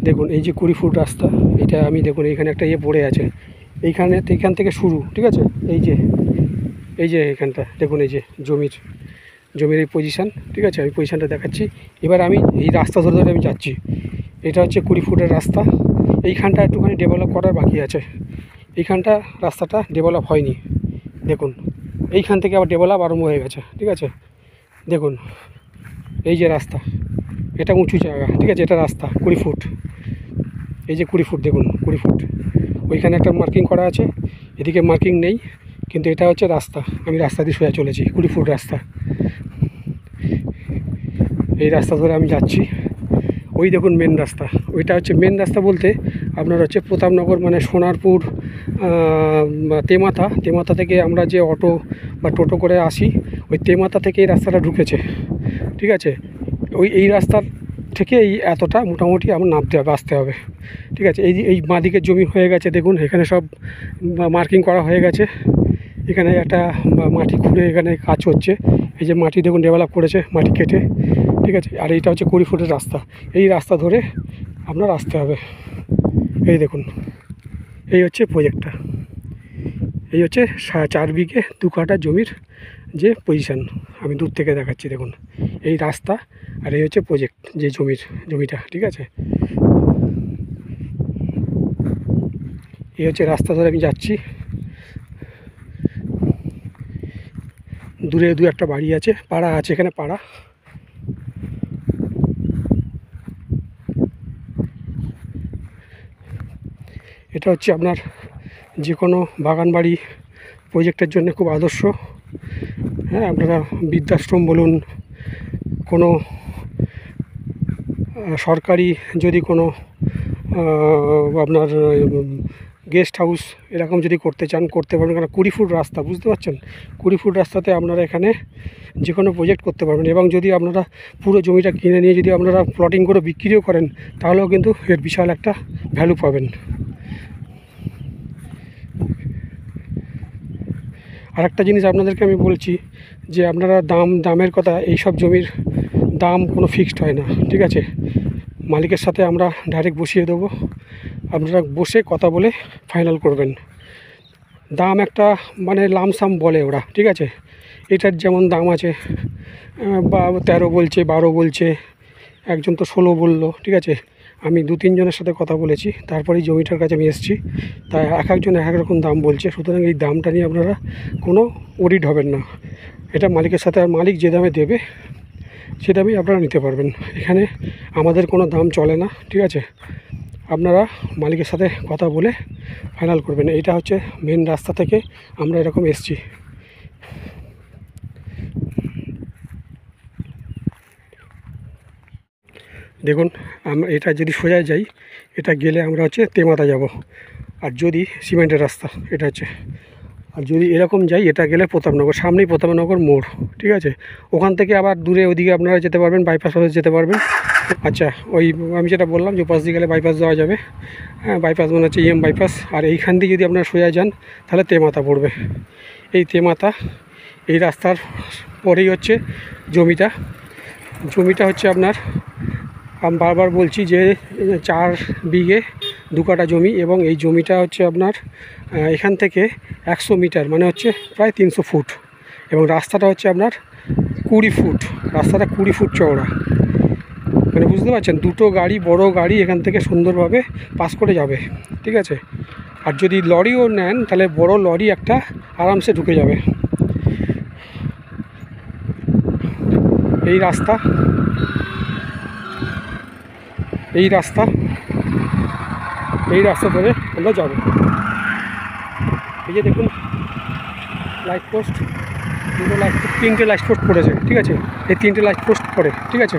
দেখুন এই যে 20 ফুট রাস্তা, এটা আমি দেখুন এখানে একটা পড়ে আছে, এইখান থেকে শুরু, ঠিক আছে। এই যে এখানটা দেখুন, এই যে জমির এই পজিশান, ঠিক আছে। আমি পজিশানটা দেখাচ্ছি। এবার আমি এই রাস্তা ধরে আমি যাচ্ছি। এটা হচ্ছে 20 ফুটের রাস্তা। এইখানটা একটুখানি ডেভেলপ করার বাকি আছে, এইখানটা রাস্তাটা ডেভেলপ হয়নি। দেখুন এইখান থেকে আবার ডেভেলপ আরম্ভ হয়ে গেছে, ঠিক আছে। দেখুন এই যে রাস্তা, এটা উঁচু জায়গা, ঠিক আছে। এটা রাস্তা 20 ফুট, এই যে 20 ফুট, দেখুন 20 ফুট। ওইখানে একটা মার্কিং করা আছে, এদিকে মার্কিং নেই, কিন্তু এটা হচ্ছে রাস্তা। আমি রাস্তা দিয়ে সোজা চলেছি, 20 ফুট রাস্তা। এই রাস্তা ধরে আমি যাচ্ছি। ওই দেখুন মেন রাস্তা, ওইটা হচ্ছে মেন রাস্তা বলতে আপনার হচ্ছে প্রতাপনগর, মানে সোনারপুর, তেমাথা থেকে আমরা যে অটো বা টোটো করে আসি, ওই তেমাথা থেকে এই রাস্তাটা ঢুকেছে, ঠিক আছে। এই রাস্তার থেকে এই এতটা মোটামুটি আমার আসতে হবে, ঠিক আছে। এই বাঁদিকের জমি হয়ে গেছে, দেখুন এখানে সব মার্কিং করা হয়ে গেছে। এখানে একটা মাটি খুঁড়ে এখানে কাজ হচ্ছে, এই যে মাটি দেখুন ডেভেলপ করেছে, মাটি কেটে, ঠিক আছে। আর এইটা হচ্ছে 20 ফুটের রাস্তা। এই রাস্তা ধরে আপনার আসতে হবে। এই দেখুন এই হচ্ছে প্রজেক্টটা, এই হচ্ছে 4 বিঘে 2 কাঠা জমির যে পজিশান, আমি দূর থেকে দেখাচ্ছি। দেখুন এই রাস্তা, আর এই হচ্ছে প্রজেক্ট যে জমিটা, ঠিক আছে। এই হচ্ছে রাস্তা ধরে আমি যাচ্ছি। দূরে একটা বাড়ি আছে, পাড়া আছে, এখানে পাড়া। এটা হচ্ছে আপনার যে কোনো বাগান বাড়ি প্রজেক্টের জন্য খুব আদর্শ। হ্যাঁ, আপনারা বৃদ্ধাশ্রম বলুন, কোনো সরকারি যদি কোনো আপনার গেস্ট হাউস এরকম যদি করতে চান করতে পারবেন, কারণ 20 ফুট রাস্তা, বুঝতে পারছেন। 20 ফুট রাস্তাতে আপনারা এখানে যে কোনো প্রজেক্ট করতে পারবেন। এবং যদি আপনারা পুরো জমিটা কিনে নিয়ে যদি আপনারা প্লটিং করে বিক্রিও করেন, তাহলেও কিন্তু এর বিশাল একটা ভ্যালু পাবেন। আর একটা জিনিস আপনাদেরকে আমি বলছি, যে আপনারা দামের কথা, এইসব জমির দাম কোনো ফিক্সড হয় না, ঠিক আছে। মালিকের সাথে আমরা ডাইরেক্ট বসিয়ে দেবো, আপনারা বসে কথা বলে ফাইনাল করবেন। দাম একটা মানে লামসাম বলে ওরা, ঠিক আছে। এটার যেমন দাম আছে, 13 বলছে, 12 বলছে, একজন তো 16 বললো, ঠিক আছে। আমি 2-3 জনের সাথে কথা বলেছি, তারপরেই জমিটার কাছে আমি এসেছি। তাই একজন এক রকম দাম বলছে, সুতরাং এই দামটা নিয়ে আপনারা কোনো ওরিড হবেন না। এটা মালিকের সাথে, আর মালিক যে দামে দেবে সে দামেই আপনারা নিতে পারবেন। এখানে আমাদের কোনো দাম চলে না, ঠিক আছে। আপনারা মালিকের সাথে কথা বলে ফাইনাল করবেন। এইটা হচ্ছে মেন রাস্তা থেকে আমরা এরকম এসেছি। দেখুন আমরা এটা যদি সোজা যাই, এটা গেলে আমরা হচ্ছে তেমাথা যাব। আর যদি সিমেন্টের রাস্তা এটা হচ্ছে, আর যদি এরকম যাই, এটা গেলে প্রতাপনগর, সামনেই প্রতাপনগর মোড়, ঠিক আছে। ওখান থেকে আবার দূরে ওদিকে আপনারা যেতে পারবেন, বাইপাস যেতে পারবেন। আচ্ছা, ওই আমি যেটা বললাম যে পাশ দিয়ে গেলে বাইপাস দেওয়া যাবে। হ্যাঁ, বাইপাস মনে হচ্ছে EM বাইপাস। আর এইখান দিয়ে যদি আপনারা সোজা যান তাহলে তেমাথা পড়বে। এই তেমাথা, এই রাস্তার পরেই হচ্ছে জমিটা হচ্ছে আপনার, আমি বারবার বলছি যে 4 বিঘে 2 কাঠা জমি। এবং এই জমিটা হচ্ছে আপনার এখান থেকে 100 মিটার, মানে হচ্ছে প্রায় 300 ফুট। এবং রাস্তাটা হচ্ছে আপনার 20 ফুট, রাস্তাটা 20 ফুট চওড়া, মানে বুঝতে পারছেন। দুটো গাড়ি, বড় গাড়ি এখান থেকে সুন্দরভাবে পাস করে যাবে, ঠিক আছে। আর যদি লরিও নেন তাহলে বড় লরি একটা আরামসে ঢুকে যাবে। এই রাস্তা ধরে আমরা যাব। এই যে দেখুন লাইট পোস্ট, 3টে লাইট পোস্ট পড়েছে, ঠিক আছে। এই 3টে লাইট পোস্ট পড়ে, ঠিক আছে।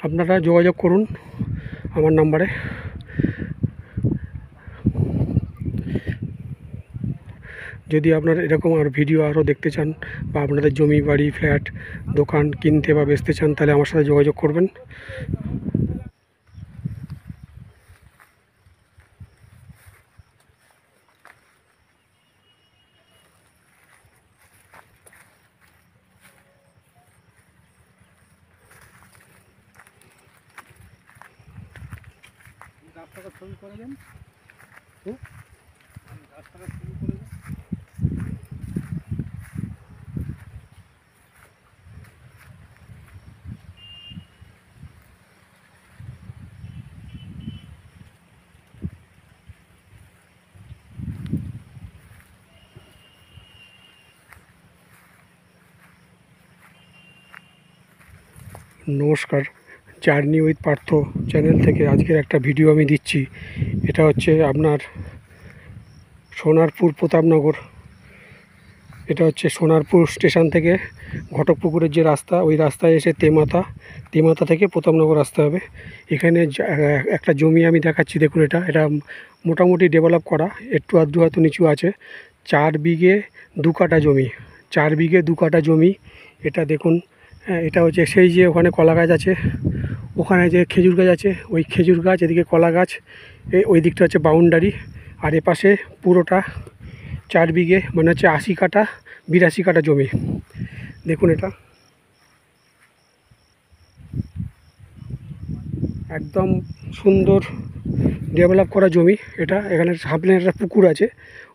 আপনারা যোগাযোগ করুন আমার নাম্বারে। যদি আপনারা এরকম আর ভিডিও আরও দেখতে চান, বা আপনাদের জমি, বাড়ি, ফ্ল্যাট, দোকান কিনতে বা বেচতে চান, তাহলে আমার সাথে যোগাযোগ করবেন। রাস্তাটা ছবি করে দেন। রাস্তাটা ছবি করে দেন। নমস্কার, জার্নি উইথ পার্থ চ্যানেল থেকে আজকের একটা ভিডিও আমি দিচ্ছি। এটা হচ্ছে আপনার সোনারপুর প্রতাপনগর। এটা হচ্ছে সোনারপুর স্টেশন থেকে ঘটকপুকুরের যে রাস্তা, ওই রাস্তায় এসে তেমাতা থেকে প্রতাপনগর আসতে হবে। এখানে একটা জমি আমি দেখাচ্ছি, দেখুন। এটা মোটামুটি ডেভেলপ করা, একটু আধটু হয়তো নিচু আছে। 4 বিঘে 2 কাঠা জমি, 4 বিঘে 2 কাঠা জমি। এটা দেখুন, এটা হচ্ছে সেই যে ওখানে কলা গাছ আছে, ওখানে যে খেজুর গাছ আছে, ওই খেজুর গাছ, এদিকে কলা গাছ, ওই দিকটা হচ্ছে বাউন্ডারি। আর এপাশে পুরোটা 4 বিঘে, মানে হচ্ছে 80 কাঠা 82 কাঠা জমি। দেখুন, এটা একদম সুন্দর ডেভেলপ করা জমি। এখানে সামনে একটা পুকুর আছে,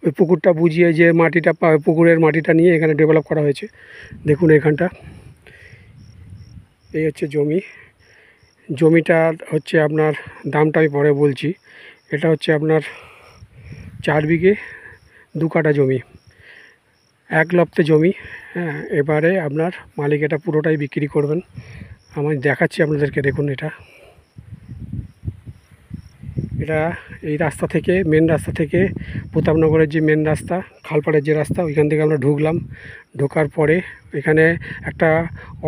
ওই পুকুরটা বুঝিয়ে যে মাটিটা, পুকুরের মাটিটা নিয়ে এখানে ডেভেলপ করা হয়েছে। দেখুন এখানটা, এই হচ্ছে জমিটা হচ্ছে আপনার, দামটা আমি পরে বলছি। এটা হচ্ছে আপনার 4 বিঘে 2 কাঠা জমি, 1 লপ্তে জমি। হ্যাঁ, এবারে আপনার মালিক এটা পুরোটাই বিক্রি করবেন। আমি দেখাচ্ছি আপনাদেরকে। দেখুন, এটা এই রাস্তা থেকে, মেন রাস্তা থেকে, প্রতাপনগরের যে মেন রাস্তা, খালপাড়ের যে রাস্তা, ওইখান থেকে আমরা ঢুকলাম। ঢোকার পরে এখানে একটা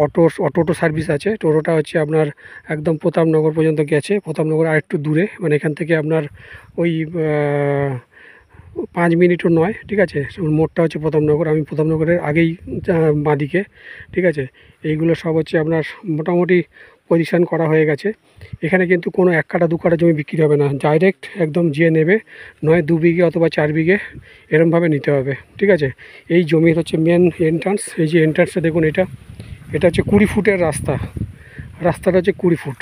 অটো সার্ভিস আছে। টোটোটা হচ্ছে আপনার একদম প্রতাপনগর পর্যন্ত গেছে। প্রতাপনগর আর একটু দূরে, মানে এখান থেকে আপনার ওই 5 মিনিটও নয়, ঠিক আছে। মোড়টা হচ্ছে প্রতাপনগর, আমি প্রতাপনগরের আগেই বাঁদিকে, ঠিক আছে। এইগুলো সব হচ্ছে আপনার মোটামুটি পজিশান করা হয়ে গেছে। এখানে কিন্তু কোনো 1 কাঠা 2 কাঠা জমি বিক্রি হবে না, ডাইরেক্ট একদম যে নেবে, নয় 2 বিঘে অথবা 4 বিঘে এরমভাবে নিতে হবে, ঠিক আছে। এই জমির হচ্ছে মেন এন্ট্রান্স। এই যে এন্ট্রান্সটা দেখুন, এটা হচ্ছে 20 ফুটের রাস্তাটা হচ্ছে 20 ফুট।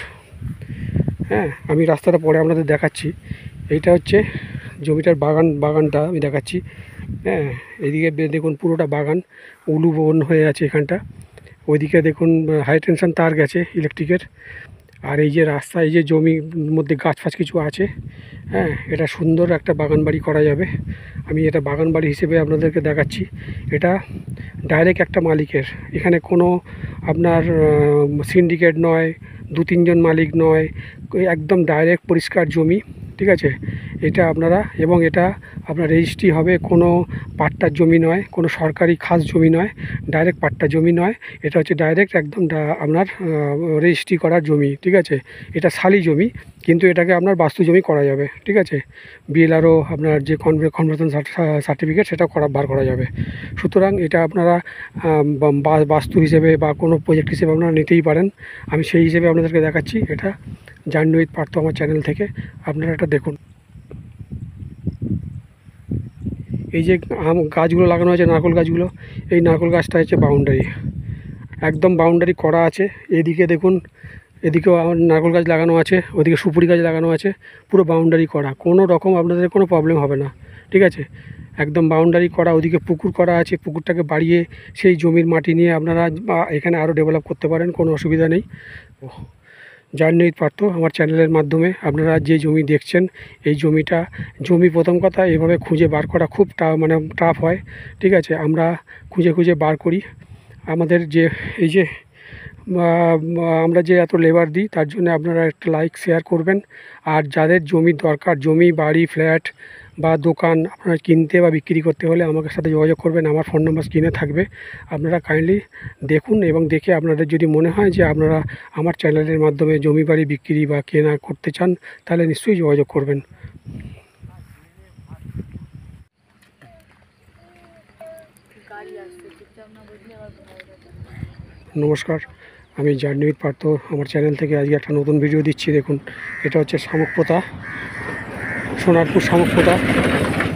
হ্যাঁ, আমি রাস্তাটা পরে আপনাদের দেখাচ্ছি। এইটা হচ্ছে জমিটার বাগানটা আমি দেখাচ্ছি। হ্যাঁ, এদিকে দেখুন পুরোটা বাগান, উলু বন হয়ে আছে এখানটা। ওইদিকে দেখুন হাই টেনশন তার গেছে ইলেকট্রিকের। আর এই যে রাস্তা, এই যে জমির মধ্যে গাছ ফাছ কিছু আছে। হ্যাঁ, এটা সুন্দর একটা বাগান বাড়ি করা যাবে। আমি এটা বাগান বাড়ি হিসেবে আপনাদেরকে দেখাচ্ছি। এটা ডাইরেক্ট একটা মালিকের, এখানে কোনো আপনার সিন্ডিকেট নয়, 2-3 জন মালিক নয়, একদম ডাইরেক্ট পরিষ্কার জমি, ঠিক আছে। এটা আপনারা, এবং এটা আপনার রেজিস্ট্রি হবে, কোনো পাট্টার জমি নয়, কোনো সরকারি খাস জমি নয়, ডাইরেক্ট পাট্টা জমি নয়। এটা হচ্ছে ডাইরেক্ট একদম আপনার রেজিস্ট্রি করার জমি, ঠিক আছে। এটা শালি জমি, কিন্তু এটাকে আপনার বাস্তু জমি করা যাবে, ঠিক আছে। বিএলআরও আপনার যে কনভার্সন সার্টিফিকেট, সেটা বার করা যাবে। সুতরাং এটা আপনারা বাস্তু হিসেবে বা কোনো প্রজেক্ট হিসেবে আপনারা নিতেই পারেন। আমি সেই হিসেবে আপনাদেরকে দেখাচ্ছি। এটা জার্নি উইথ পার্থ আমার চ্যানেল থেকে, আপনারা এটা দেখুন। এই যে গাছগুলো লাগানো আছে, নারকেল গাছগুলো, এই নারকেল গাছটা হচ্ছে বাউন্ডারি, একদম বাউন্ডারি করা আছে। এদিকে দেখুন, এদিকেও আমার নারকেল গাছ লাগানো আছে, ওদিকে সুপুরি গাছ লাগানো আছে, পুরো বাউন্ডারি করা, কোনো রকম আপনাদের কোনো প্রবলেম হবে না, ঠিক আছে। একদম বাউন্ডারি করা। ওদিকে পুকুর করা আছে, পুকুরটাকে বাড়িয়ে সেই জমির মাটি নিয়ে আপনারা এখানে আরও ডেভেলপ করতে পারেন, কোনো অসুবিধা নেই। জার্নি উইথ পার্থ আমার চ্যানেলের মাধ্যমে আপনারা যে জমি দেখছেন, এই জমি প্রথম কথা এভাবে খুঁজে বার করা খুব টাফ হয়, ঠিক আছে। আমরা খুঁজে বার করি। আমাদের যে এই যে আমরা যে এত লেবার দিই, তার জন্য আপনারা একটা লাইক শেয়ার করবেন। আর যাদের জমির দরকার, জমি, বাড়ি, ফ্ল্যাট বা দোকান আপনারা কিনতে বা বিক্রি করতে হলে আমাদের সাথে যোগাযোগ করবেন। আমার ফোন নাম্বার স্ক্রিনে থাকবে, আপনারা কাইন্ডলি দেখুন, এবং দেখে আপনাদের যদি মনে হয় যে আপনারা আমার চ্যানেলের মাধ্যমে জমি বাড়ি বিক্রি বা কেনা করতে চান, তাহলে নিশ্চয়ই যোগাযোগ করবেন। নমস্কার, আমি জার্নি উইথ পার্থ আমার চ্যানেল থেকে আজকে একটা নতুন ভিডিও দিচ্ছি। দেখুন, এটা হচ্ছে শামুকপোতা, সোনারপুর শামুকপোতা,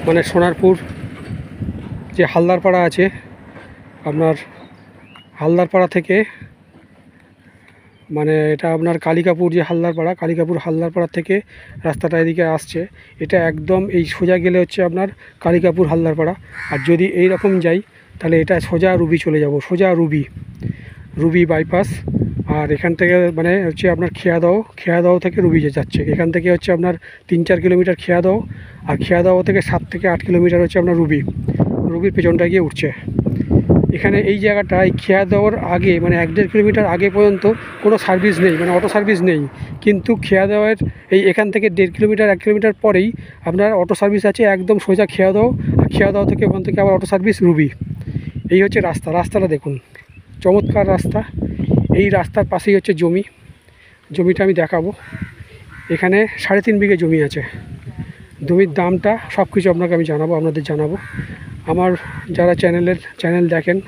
মানে সোনারপুর যে হালদারপাড়া আছে, আপনার হালদারপাড়া থেকে মানে এটা আপনার কালিকাপুর যে হালদারপাড়া, কালিকাপুর হালদারপাড়া থেকে রাস্তাটা এদিকে আসছে। এটা একদম এই সোজা গেলে হচ্ছে আপনার কালিকাপুর হালদারপাড়া। আর যদি এই রকম যাই তাহলে এটা সোজা রুবি চলে যাব, সোজা রুবি বাইপাস। আর এখান থেকে মানে হচ্ছে আপনার খেয়াদহ থেকে রুবি যাচ্ছে। এখান থেকে হচ্ছে আপনার 3-4 কিলোমিটার খেয়াদহ, আর খেয়াদহ থেকে 7 থেকে 8 কিলোমিটার হচ্ছে আপনার রুবির পেছনটা গিয়ে উঠছে। এখানে এই জায়গাটায় খেয়াদহর আগে মানে 1-1.5 কিলোমিটার আগে পর্যন্ত কোনো সার্ভিস নেই, মানে অটো সার্ভিস নেই। কিন্তু খেয়াদহের এখান থেকে 1.5 কিলোমিটার 1 কিলোমিটার পরেই আপনার অটো সার্ভিস আছে, একদম সোজা খেয়াদহ। আর খেয়াদহ থেকে ওখান থেকে আবার অটো সার্ভিস রুবি। এই হচ্ছে রাস্তাটা দেখুন, চমৎকার রাস্তা। এই রাস্তার পাশেই হচ্ছে জমিটা আমি দেখাবো। এখানে 3.5 বিঘে জমি আছে। জমির দামটা সব কিছু আপনাদের জানাবো। আমার যারা চ্যানেল দেখেন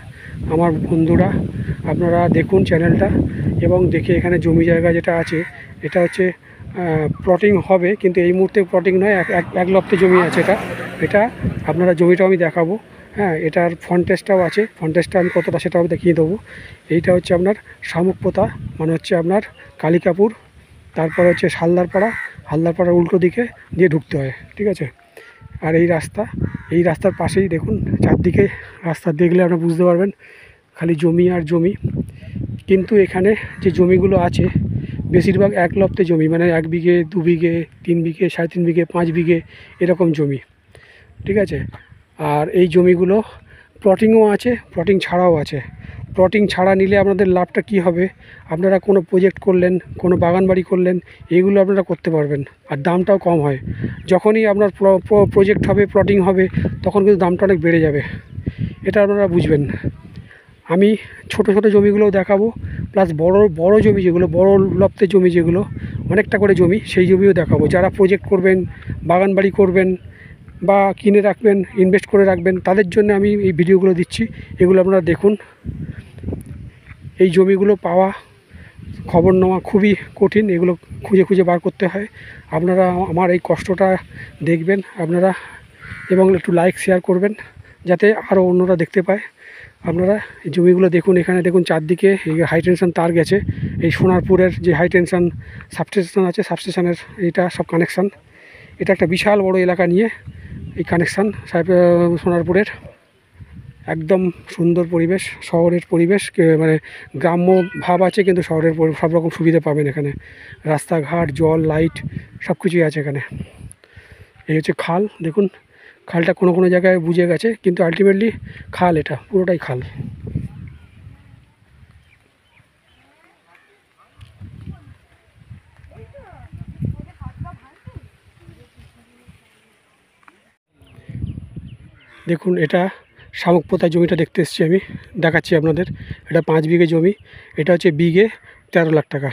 আমার বন্ধুরা, আপনারা দেখুন চ্যানেলটা এবং দেখে এখানে জমি জায়গা যেটা আছে এটা হচ্ছে প্লটিং হবে, কিন্তু এই মুহূর্তে প্লটিং নয়, এক লপ্তে জমি আছে এটা আপনারা জমিটাও আমি দেখাবো। হ্যাঁ, এটার ফন্টেজটাও আছে, ফন্টেজটা আমি কতটা সেটাও দেখিয়ে দেবো। এইটা হচ্ছে আপনার শামুকপোতা, মানে হচ্ছে আপনার কালিকাপুর, তারপরে হচ্ছে হালদারপাড়ার উল্টো দিকে দিয়ে ঢুকতে হয়, ঠিক আছে। আর এই রাস্তার পাশেই দেখুন, চারদিকে রাস্তা দেখলে আপনারা বুঝতে পারবেন খালি জমি আর জমি। কিন্তু এখানে যে জমিগুলো আছে বেশিরভাগ এক লপ্তে জমি, মানে 1 বিঘে 2 বিঘে 3 বিঘে 3.5 বিঘে 5 বিঘে এরকম জমি, ঠিক আছে। আর এই জমিগুলো প্লটিংও আছে, প্লটিং ছাড়াও আছে। প্লটিং ছাড়া নিলে আপনাদের লাভটা কি হবে, আপনারা কোনো প্রজেক্ট করলেন, কোনো বাগান বাড়ি করলেন, এইগুলো আপনারা করতে পারবেন, আর দামটাও কম হয়। যখনই আপনার প্রজেক্ট হবে, প্লটিং হবে, তখন কিন্তু দামটা অনেক বেড়ে যাবে, এটা আপনারা বুঝবেন। আমি ছোট জমিগুলোও দেখাবো, প্লাস বড় জমি যেগুলো, বড় লপ্তের জমি যেগুলো অনেকটা করে জমি, সেই জমিও দেখাবো। যারা প্রজেক্ট করবেন, বাগান বাড়ি করবেন বা কিনে রাখবেন, ইনভেস্ট করে রাখবেন, তাদের জন্য আমি এই ভিডিওগুলো দিচ্ছি। এগুলো আপনারা দেখুন। এই জমিগুলো পাওয়া, খবর নেওয়া খুবই কঠিন, এগুলো খুঁজে বার করতে হয়। আপনারা আমার এই কষ্টটা দেখবেন আপনারা, এবং একটু লাইক শেয়ার করবেন যাতে আরও অন্যরা দেখতে পায়। আপনারা এই জমিগুলো দেখুন, এখানে দেখুন চারদিকে হাই টেনশন তার গেছে। এই সোনারপুরের যে হাই টেনশন সাবস্টেশন আছে, সাবস্টেশনের এইটা সব কানেকশান। এটা একটা বিশাল বড় এলাকা নিয়ে এই কানেকশান সোনারপুরের। একদম সুন্দর পরিবেশ, শহরের পরিবেশ, মানে গ্রাম্য ভাব আছে, কিন্তু শহরের সব রকম সুবিধা পাবেন এখানে। রাস্তাঘাট, জল, লাইট সব কিছুই আছে এখানে। এই হচ্ছে খাল, দেখুন খালটা কোনো জায়গায় বুঝে গেছে, কিন্তু আলটিমেটলি খাল, এটা পুরোটাই খাল। দেখুন এটা শামুকপোতায় জমিটা দেখতে এসেছি, আমি দেখাচ্ছি আপনাদের। এটা 5 বিঘে জমি, এটা হচ্ছে বিঘে 13 লাখ টাকা,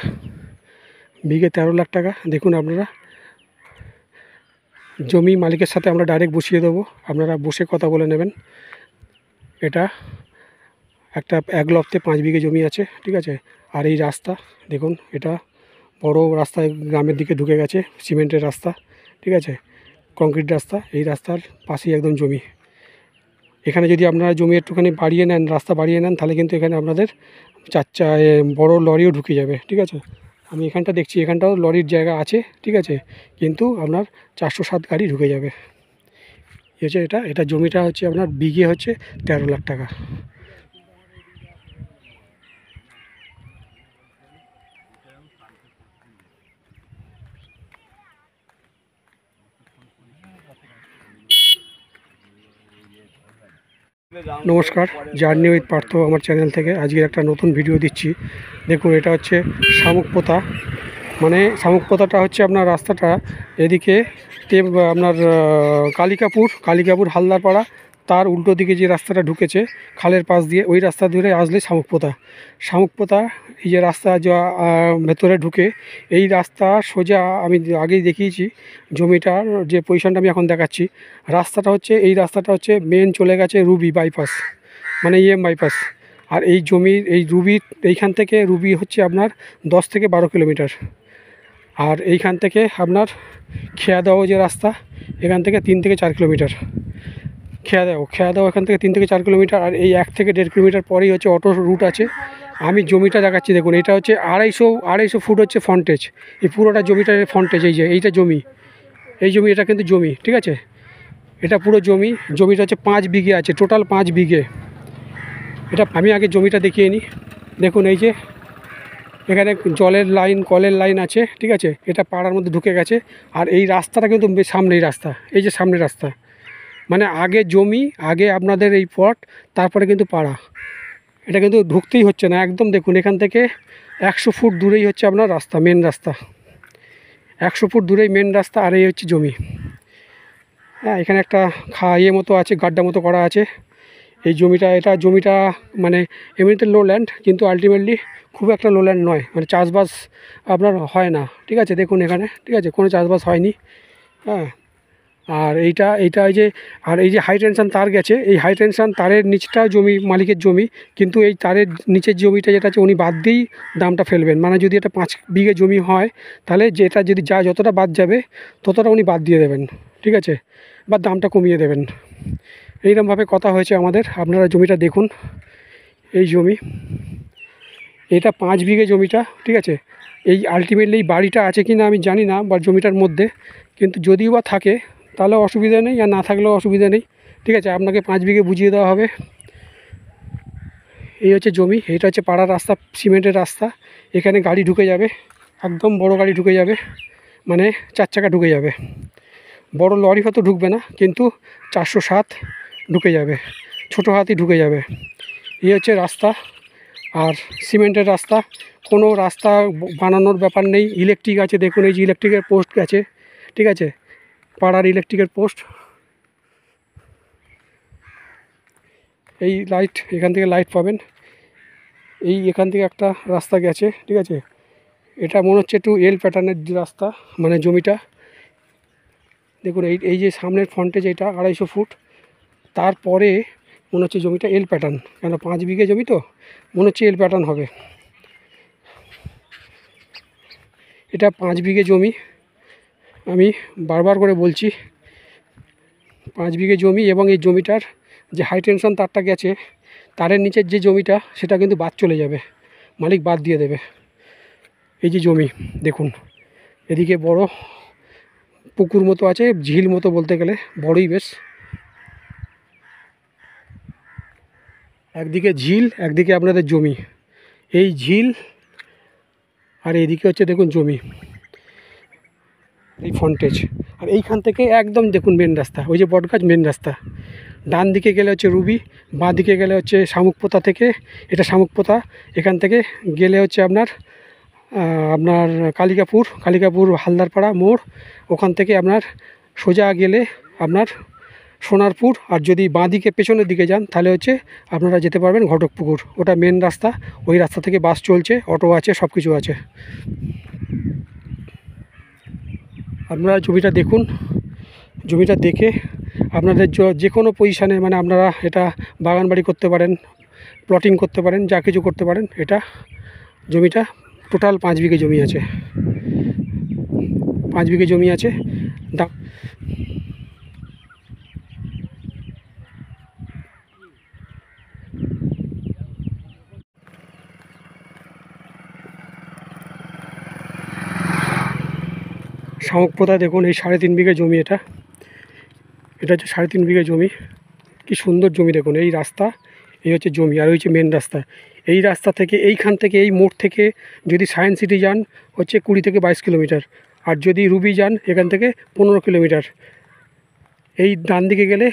বিঘে 13 লাখ টাকা। দেখুন আপনারা, জমি মালিকের সাথে আমরা ডাইরেক্ট বসিয়ে দেবো, আপনারা বসে কথা বলে নেবেন। এটা একটা 1 লপ্তে 5 বিঘে জমি আছে, ঠিক আছে। আর এই রাস্তা দেখুন, এটা বড় রাস্তা গ্রামের দিকে ঢুকে গেছে, সিমেন্টের রাস্তা, ঠিক আছে, কংক্রিট রাস্তা। এই রাস্তার পাশেই একদম জমি। এখানে যদি আপনারা জমি একটুখানি বাড়িয়ে নেন, রাস্তা বাড়িয়ে নেন, তাহলে কিন্তু এখানে আপনাদের বড় লরিও ঢুকে যাবে, ঠিক আছে। আমি এখানটা দেখছি, এখানটাও লরির জায়গা আছে, ঠিক আছে, কিন্তু আপনার 407 গাড়ি ঢুকে যাবে। হচ্ছে এটা জমিটা হচ্ছে আপনার বিঘে হচ্ছে 13 লাখ টাকা। নমস্কার, জার্নি উইথ পার্থ আমার চ্যানেল থেকে আজকে একটা নতুন ভিডিও দিচ্ছি। দেখুন এটা হচ্ছে শামুকপোতা, মানে শামুকপোতাটা হচ্ছে আপনার রাস্তাটা এদিকে আপনার কালিকাপুর হালদারপাড়া, তার উল্টো দিকে যে রাস্তাটা ঢুকেছে খালের পাশ দিয়ে, ওই রাস্তা ধরে আসলে শামুকপোতা এই যে রাস্তা যা ভেতরে ঢুকে, এই রাস্তা সোজা আমি আগেই দেখিয়েছি জমিটার যে পজিশনটা আমি এখন দেখাচ্ছি। এই রাস্তাটা হচ্ছে মেন চলে গেছে রুবি বাইপাস, মানে বাইপাস। আর এই জমির এইখান থেকে রুবি হচ্ছে আপনার 10 থেকে 12 কিলোমিটার। আর এইখান থেকে আপনার খেয়াদহ যে রাস্তা, এখান থেকে 3 থেকে 4 কিলোমিটার। খেয়াদহ এখান থেকে 3 থেকে 4 কিলোমিটার। আর এই 1 থেকে 1.5 কিলোমিটার পরেই হচ্ছে অটো রুট আছে, আমি জমিটা দেখাচ্ছি, দেখুন এটা হচ্ছে আড়াইশো ফুট হচ্ছে ফ্রন্টেজ। এই পুরোটা জমিটার ফ্রন্টেজ, এই যে এইটা জমি, এই জমি, এটা কিন্তু জমি, ঠিক আছে, এটা পুরো জমি। জমিটা হচ্ছে 5 বিঘে আছে, টোটাল 5 বিঘে। এটা আমি আগে জমিটা দেখিয়ে নিই। দেখুন এই যে এখানে জলের লাইন, কলের লাইন আছে, ঠিক আছে, এটা পাড়ার মধ্যে ঢুকে গেছে। আর এই রাস্তাটা কিন্তু সামনেই রাস্তা, এই যে সামনের রাস্তা, মানে আগে জমি, আগে আপনাদের এই পট, তারপরে কিন্তু পাড়া। এটা কিন্তু ঢুকতেই হচ্ছে না একদম। দেখুন এখান থেকে 100 ফুট দূরেই হচ্ছে আপনার রাস্তা, মেন রাস্তা, 100 ফুট দূরেই মেন রাস্তা। আর এই হচ্ছে জমি। হ্যাঁ, এখানে একটা মতো আছে, গাড্ডা মতো করা আছে। এই জমিটা, এটা জমিটা মানে এমনিতে লো ল্যান্ড, কিন্তু আলটিমেটলি খুব একটা লো ল্যান্ড নয়, মানে চাষবাস আপনার হয় না, ঠিক আছে। দেখুন এখানে, ঠিক আছে, কোনো চাষবাস হয়নি। হ্যাঁ, আর এইটা এই যে হাই টেনশন তার গেছে, এই হাই টেনশন তারের নিচটা জমি, মালিকের জমি, কিন্তু এই তারের নিচের জমিটা যেটা আছে উনি বাদ দিয়েই দামটা ফেলবেন। মানে যদি এটা 5 বিঘে জমি হয়, তাহলে যেটা যদি যতটা বাদ যাবে ততটা উনি বাদ দিয়ে দেবেন, ঠিক আছে, বা দামটা কমিয়ে দেবেন। এইরকমভাবে কথা হয়েছে আমাদের। আপনারা জমিটা দেখুন, এই জমি, এটা 5 বিঘে জমিটা, ঠিক আছে। এই আলটিমেটলি বাড়িটা আছে কি না আমি জানি না, বা জমিটার মধ্যে, কিন্তু যদিও বা থাকে তাহলে অসুবিধা নেই, আর না থাকলেও অসুবিধা নেই, ঠিক আছে। আপনাকে 5 বিঘে বুঝিয়ে দেওয়া হবে। এই হচ্ছে জমি, এইটা হচ্ছে পাড়ার রাস্তা, সিমেন্টের রাস্তা। এখানে গাড়ি ঢুকে যাবে, একদম বড় গাড়ি ঢুকে যাবে, মানে 4 চাকা ঢুকে যাবে। বড় লরি হয়তো ঢুকবে না, কিন্তু 407 ঢুকে যাবে, ছোটো হাতি ঢুকে যাবে। এই হচ্ছে রাস্তা, আর সিমেন্টের রাস্তা, কোনো রাস্তা বানানোর ব্যাপার নেই। ইলেকট্রিক আছে, দেখুন এই যে ইলেকট্রিকের পোস্ট গেছে, ঠিক আছে, পাড়ার ইলেকট্রিকের পোস্ট। এই লাইট, এখান থেকে লাইট পাবেন। এখান থেকে একটা রাস্তা গেছে, ঠিক আছে। এটা মনে হচ্ছে একটু এল প্যাটার্নের রাস্তা, মানে জমিটা দেখুন। এই যে সামনের ফ্রন্টেজ, এটা 250 ফুট, তারপরে মনে হচ্ছে জমিটা এল প্যাটার্ন, কেন 5 বিঘে জমি তো, মনে হচ্ছে এল প্যাটার্ন হবে। এটা 5 বিঘে জমি, আমি বারবার করে বলছি, 5 বিঘে জমি। এবং এই জমিটার যে হাই টেনশন তারটা গেছে, তারের নিচের যে জমিটা, সেটা কিন্তু বাদ চলে যাবে, মালিক বাদ দিয়ে দেবে। এই যে জমি দেখুন, এদিকে বড় পুকুর মতো আছে, ঝিল মতো বলতে গেলে, বড়ই বেশ। একদিকে ঝিল, একদিকে আপনাদের জমি, এই ঝিল, আর এইদিকে হচ্ছে দেখুন জমি, এই ফ্রন্টেজ। আর এইখান থেকে একদম দেখুন মেন রাস্তা, ওই যে বটগাছ, মেন রাস্তা। ডান দিকে গেলে হচ্ছে রুবি, বাঁ দিকে গেলে হচ্ছে শামুকপোতা থেকে, এটা শামুকপোতা। এখান থেকে গেলে হচ্ছে আপনার কালিকাপুর হালদারপাড়া মোড়। ওখান থেকে আপনার সোজা গেলে আপনার সোনারপুর। আর যদি বাঁ দিকে পেছনের দিকে যান, তাহলে হচ্ছে আপনারা যেতে পারবেন ঘটকপুকুর। ওটা মেন রাস্তা, ওই রাস্তা থেকে বাস চলছে, অটো আছে, সব কিছু আছে। আপনারা জমিটা দেখুন, জমিটা দেখে আপনাদের যে কোনো পজিশানে, মানে আপনারা এটা বাগান বাড়ি করতে পারেন, প্লটিং করতে পারেন, যা কিছু করতে পারেন। এটা জমিটা টোটাল 5 বিঘে জমি আছে, 5 বিঘে জমি আছে। শামুকপোতা দেখুন, এই 3.5 বিঘে জমি, এটা হচ্ছে 3.5 বিঘে জমি। কি সুন্দর জমি দেখুন, এই রাস্তা, এই হচ্ছে জমি, আর ওই হচ্ছে মেন রাস্তা। এই রাস্তা থেকে, এইখান থেকে, এই মোড় থেকে যদি সায়েন্স সিটি যান হচ্ছে 20 থেকে 22 কিলোমিটার, আর যদি রুবি যান এখান থেকে 15 কিলোমিটার। এই ডান দিকে গেলে,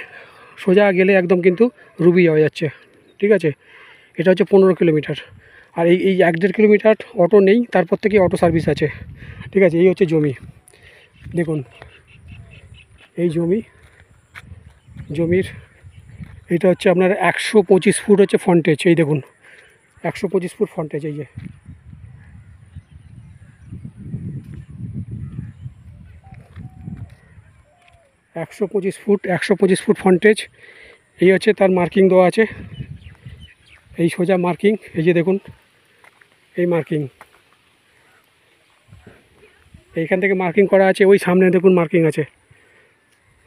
সোজা গেলে একদম কিন্তু রুবি যাওয়া যাচ্ছে, ঠিক আছে। এটা হচ্ছে 15 কিলোমিটার। আর এই 1-1.5 কিলোমিটার অটো নেই, তারপর থেকে অটো সার্ভিস আছে, ঠিক আছে। এই হচ্ছে জমি দেখুন, এই জমির এটা হচ্ছে আপনার 125 ফুট হচ্ছে ফ্রন্টেজ। এই দেখুন 125 ফুট ফ্রন্টেজ, এই যে 125 ফুট ফ্রন্টেজ। এই হচ্ছে তার মার্কিং দেওয়া আছে, এই সোজা মার্কিং, এই যে দেখুন এই মার্কিং, এইখান থেকে মার্কিং করা আছে। ওই সামনে দেখুন মার্কিং আছে।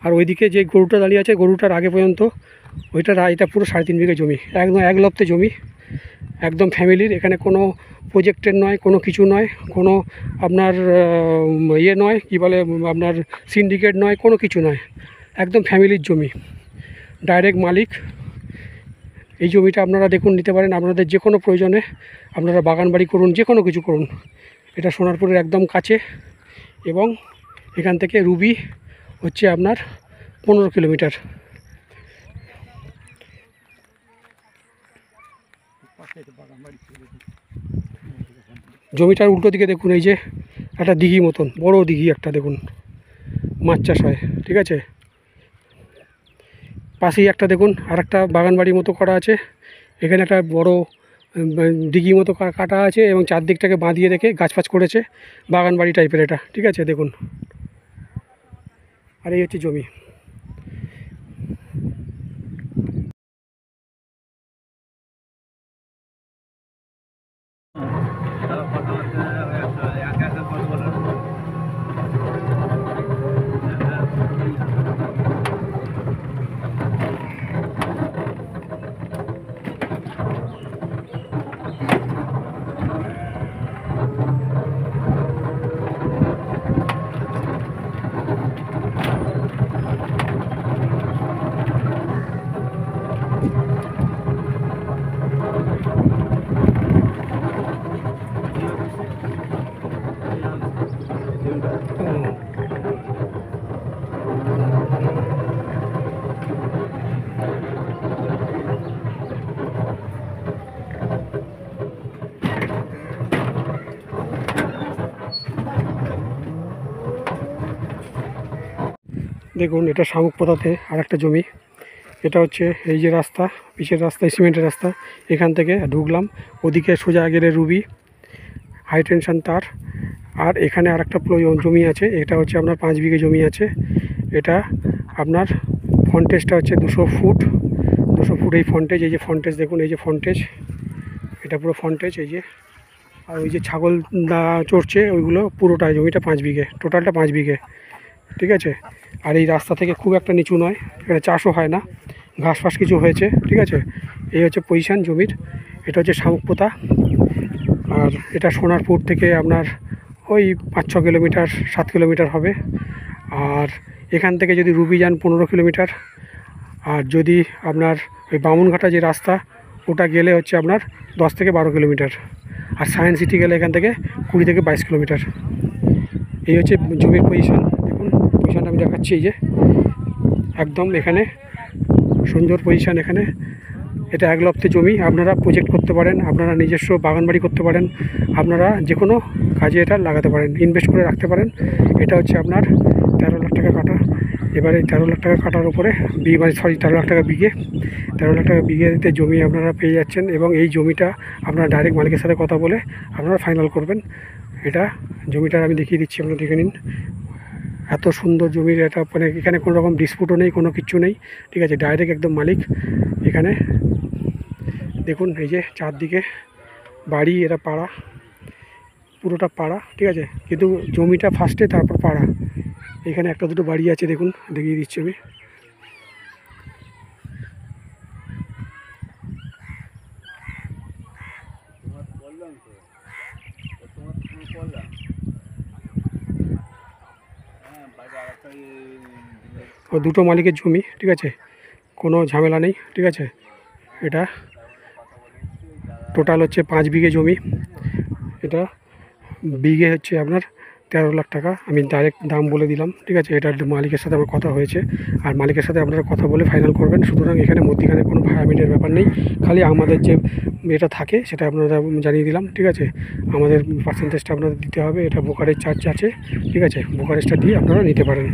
আর ওইদিকে যে গরুটা দাঁড়িয়ে আছে, গরুটার আগে পর্যন্ত ওইটা, এটা পুরো 3.5 বিঘে জমি, একদম এক লপ্তে জমি। একদম ফ্যামিলির। এখানে কোনো প্রজেক্টের নয়, কোনো কিছু নয়, কোনো আপনার ইয়ে নয়, কী বলে আপনার সিন্ডিকেট নয়, কোনো কিছু নয়, একদম ফ্যামিলির জমি, ডাইরেক্ট মালিক। এই জমিটা আপনারা দেখুন, নিতে পারেন আপনাদের যে কোনো প্রয়োজনে। আপনারা বাগান বাড়ি করুন, যে কোনো কিছু করুন। এটা সোনারপুরের একদম কাছে, এবং এখান থেকে রুবি হচ্ছে আপনার 15 কিলোমিটার। জমিটার উল্টো দিকে দেখুন, এই যে একটা দিঘি মতন, বড় দিঘি একটা, দেখুন মাছ চাষ হয়, ঠিক আছে। পাশেই একটা দেখুন আর একটা বাগান বাড়ির মতো করা আছে। এখানে একটা বড় দিঘি মতো কাটা আছে, এবং চারদিকটাকে বাঁধিয়ে রেখে গাছ ফাছ করেছে, বাগান বাড়ি টাইপের এটা, ঠিক আছে। দেখুন, আর এই হচ্ছে জমি। দেখুন, এটা শামুকপোতাতে আর একটা জমি। এটা হচ্ছে এই যে রাস্তা, পিচের রাস্তা, সিমেন্টের রাস্তা, এখান থেকে ঢুকলাম, ওদিকে সোজা গেলে রুবি হাই টেনশন তার। আর এখানে আর একটা জমি আছে, এটা হচ্ছে আপনার 5 বিঘে জমি আছে। এটা আপনার ফন্টেজটা হচ্ছে 200 ফুট, 200 ফুট এই ফন্টেজ। এই যে ফন্টেজ দেখুন, এই যে ফন্টেজ, এটা পুরো ফন্টেজ, এই যে। আর ওই যে ছাগল চড়ছে ওইগুলো, পুরোটা জমিটা 5 বিঘে, টোটালটা 5 বিঘে, ঠিক আছে। আর এই রাস্তা থেকে খুব একটা নিচু নয়, এখানে চাষও হয় না, ঘাস ফাস কিছু হয়েছে, ঠিক আছে। এই হচ্ছে পজিশান জমির। এটা হচ্ছে শামুকপোতা। আর এটা সোনারপুর থেকে আপনার ওই 5-6 কিলোমিটার, 7 কিলোমিটার হবে। আর এখান থেকে যদি রুবি যান 15 কিলোমিটার। আর যদি আপনার ওই বামুনঘাটা যে রাস্তা, ওটা গেলে হচ্ছে আপনার 10 থেকে 12 কিলোমিটার। আর সায়েন্স সিটি গেলে এখান থেকে 20 থেকে 22 কিলোমিটার। এই হচ্ছে জমির পজিশান। দেখুন, পজিশানটা আমি দেখাচ্ছি, এই যে একদম এখানে সুন্দর পজিশান। এখানে এটা 1 লক্ষে জমি, আপনারা প্রজেক্ট করতে পারেন, আপনারা নিজস্ব বাগানবাড়ি করতে পারেন, আপনারা যে কোনো কাজে এটা লাগাতে পারেন, ইনভেস্ট করে রাখতে পারেন। এটা হচ্ছে আপনার 13 লাখ টাকা কাটা। এবারে 13 লাখ টাকা কাটার উপরে 13 লাখ টাকা বিঘে, 13 লাখ টাকা বিঘেতে জমি আপনারা পেয়ে যাচ্ছেন। এবং এই জমিটা আপনারা ডাইরেক্ট মালিকের সাথে কথা বলে আপনারা ফাইনাল করবেন। এটা জমিটার আমি দেখিয়ে দিচ্ছি, আপনারা দেখে নিন। এত সুন্দর জমির, এটা মানে এখানে কোনো রকম ডিসপুটও নেই, কোনো কিচ্ছু নেই, ঠিক আছে। ডাইরেক্ট একদম মালিক। এখানে দেখুন, এই যে চারদিকে বাড়ি, এটা পাড়া, পুরোটা পাড়া, ঠিক আছে। কিন্তু জমিটা ফার্স্টে, তারপর পাড়া। এখানে একটা দুটো বাড়ি আছে, দেখুন, দেখিয়ে দিচ্ছি আমি। ও দুটো মালিকের জমি, ঠিক আছে, কোনো ঝামেলা নেই, ঠিক আছে। এটা টোটাল হচ্ছে 5 বিঘে জমি। এটা বিঘে হচ্ছে আপনার 13 লাখ টাকা। আমি ডাইরেক্ট দাম বলে দিলাম, ঠিক আছে। এটার মালিকের সাথে আমার কথা হয়েছে, আর মালিকের সাথে আপনারা কথা বলে ফাইনাল করবেন। সুতরাং এখানে মধ্যিখানে কোনো ভাড়ামিটের ব্যাপার নেই, খালি আমাদের যে এটা থাকে সেটা আপনারা জানিয়ে দিলাম, ঠিক আছে। আমাদের পার্সেন্টেজটা আপনাদের দিতে হবে, এটা ব্রোকারেজ চার্জ আছে, ঠিক আছে। ব্রোকারেজটা দিয়ে আপনারা নিতে পারেন।